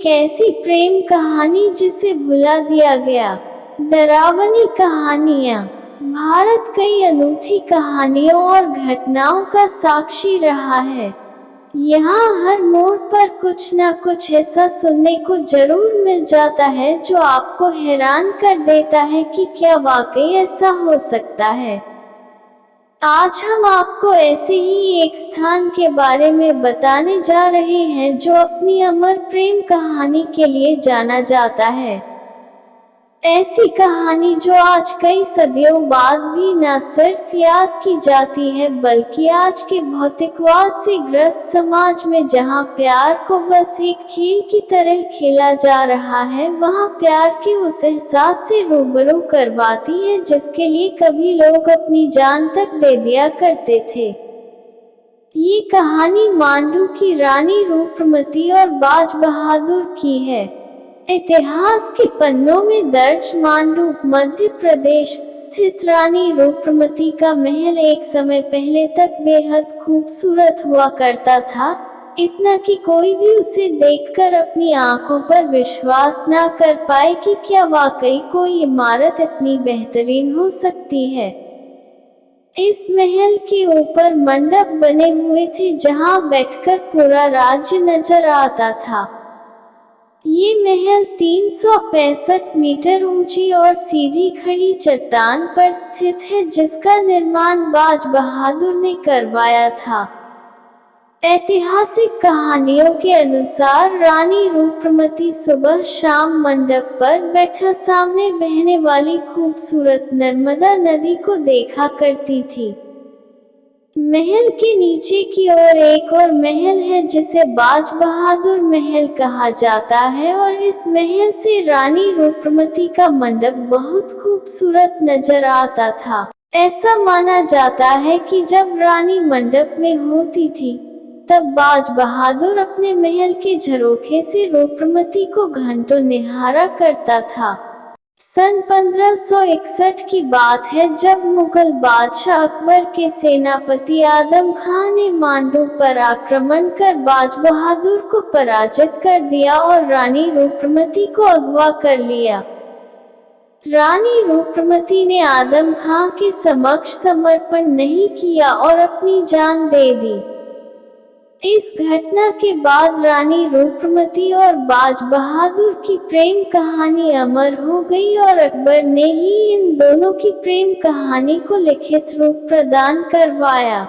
ऐसी प्रेम कहानी जिसे भुला दिया गया। डरावनी कहानियाँ। भारत कई अनूठी कहानियों और घटनाओं का साक्षी रहा है। यहाँ हर मोड़ पर कुछ न कुछ ऐसा सुनने को जरूर मिल जाता है जो आपको हैरान कर देता है कि क्या वाकई ऐसा हो सकता है। आज हम आपको ऐसे ही एक स्थान के बारे में बताने जा रहे हैं जो अपनी अमर प्रेम कहानी के लिए जाना जाता है। ऐसी कहानी जो आज कई सदियों बाद भी न सिर्फ याद की जाती है बल्कि आज के भौतिकवाद से ग्रस्त समाज में जहां प्यार को बस एक खेल की तरह खेला जा रहा है, वहां प्यार के उस एहसास से रूबरू करवाती है जिसके लिए कभी लोग अपनी जान तक दे दिया करते थे। ये कहानी मांडू की रानी रूपमती और बाज बहादुर की है। इतिहास के पन्नों में दर्ज मांडू मध्य प्रदेश स्थित रानी रूपमती का महल एक समय पहले तक बेहद खूबसूरत हुआ करता था, इतना कि कोई भी उसे देखकर अपनी आंखों पर विश्वास न कर पाए कि क्या वाकई कोई इमारत इतनी बेहतरीन हो सकती है। इस महल के ऊपर मंडप बने हुए थे जहां बैठकर पूरा राज्य नजर आता था। ये महल 365 मीटर ऊंची और सीधी खड़ी चट्टान पर स्थित है जिसका निर्माण बाज बहादुर ने करवाया था। ऐतिहासिक कहानियों के अनुसार रानी रूपमती सुबह शाम मंडप पर बैठा सामने बहने वाली खूबसूरत नर्मदा नदी को देखा करती थी। महल के नीचे की ओर एक और महल है जिसे बाज बहादुर महल कहा जाता है और इस महल से रानी रूपमती का मंडप बहुत खूबसूरत नजर आता था। ऐसा माना जाता है कि जब रानी मंडप में होती थी तब बाज बहादुर अपने महल के झरोखे से रूपमती को घंटों निहारा करता था। सन 1561 की बात है जब मुगल बादशाह अकबर के सेनापति आदम खान ने मांडू पर आक्रमण कर बाज बहादुर को पराजित कर दिया और रानी रूपमती को अगवा कर लिया। रानी रूपमती ने आदम खान के समक्ष समर्पण नहीं किया और अपनी जान दे दी। इस घटना के बाद रानी रूपमती और बाज बहादुर की प्रेम कहानी अमर हो गई और अकबर ने ही इन दोनों की प्रेम कहानी को लिखित रूप प्रदान करवाया।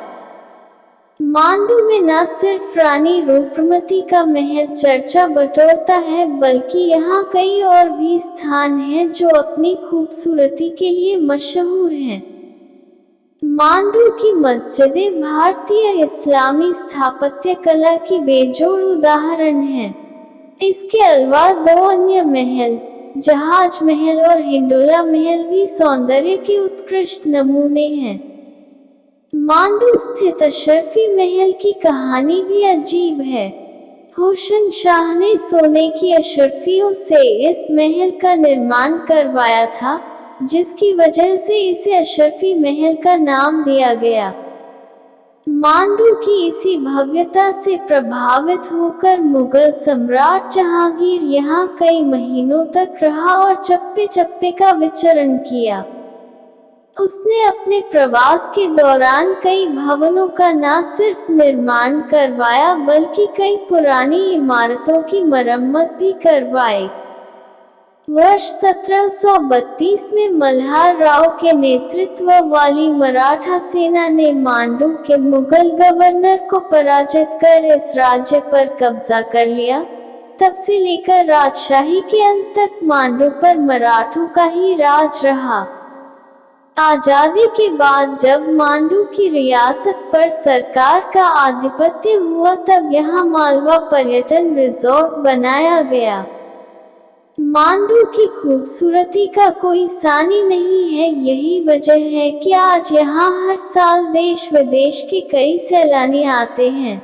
मांडू में न सिर्फ रानी रूपमती का महल चर्चा बटोरता है बल्कि यहाँ कई और भी स्थान हैं जो अपनी खूबसूरती के लिए मशहूर हैं। मांडू की मस्जिदें भारतीय इस्लामी स्थापत्य कला की बेजोड़ उदाहरण हैं। इसके अलावा दो अन्य महल, जहाज महल और हिंडोला महल भी सौंदर्य के उत्कृष्ट नमूने हैं। मांडू स्थित अशरफी महल की कहानी भी अजीब है। हुसैन शाह ने सोने की अशरफियों से इस महल का निर्माण करवाया था, जिसकी वजह से इसे अशरफी महल का नाम दिया गया। मांडू की इसी भव्यता से प्रभावित होकर मुगल सम्राट जहांगीर यहाँ कई महीनों तक रहा और चप्पे चप्पे का विचरण किया। उसने अपने प्रवास के दौरान कई भवनों का न सिर्फ निर्माण करवाया बल्कि कई पुरानी इमारतों की मरम्मत भी करवाई। वर्ष 1732 में मल्हार राव के नेतृत्व वाली मराठा सेना ने मांडू के मुगल गवर्नर को पराजित कर इस राज्य पर कब्जा कर लिया। तब से लेकर राजशाही के अंत तक मांडू पर मराठों का ही राज रहा। आजादी के बाद जब मांडू की रियासत पर सरकार का आधिपत्य हुआ तब यहाँ मालवा पर्यटन रिजॉर्ट बनाया गया। मांडू की खूबसूरती का कोई सानी नहीं है, यही वजह है कि आज यहाँ हर साल देश विदेश के कई सैलानी आते हैं।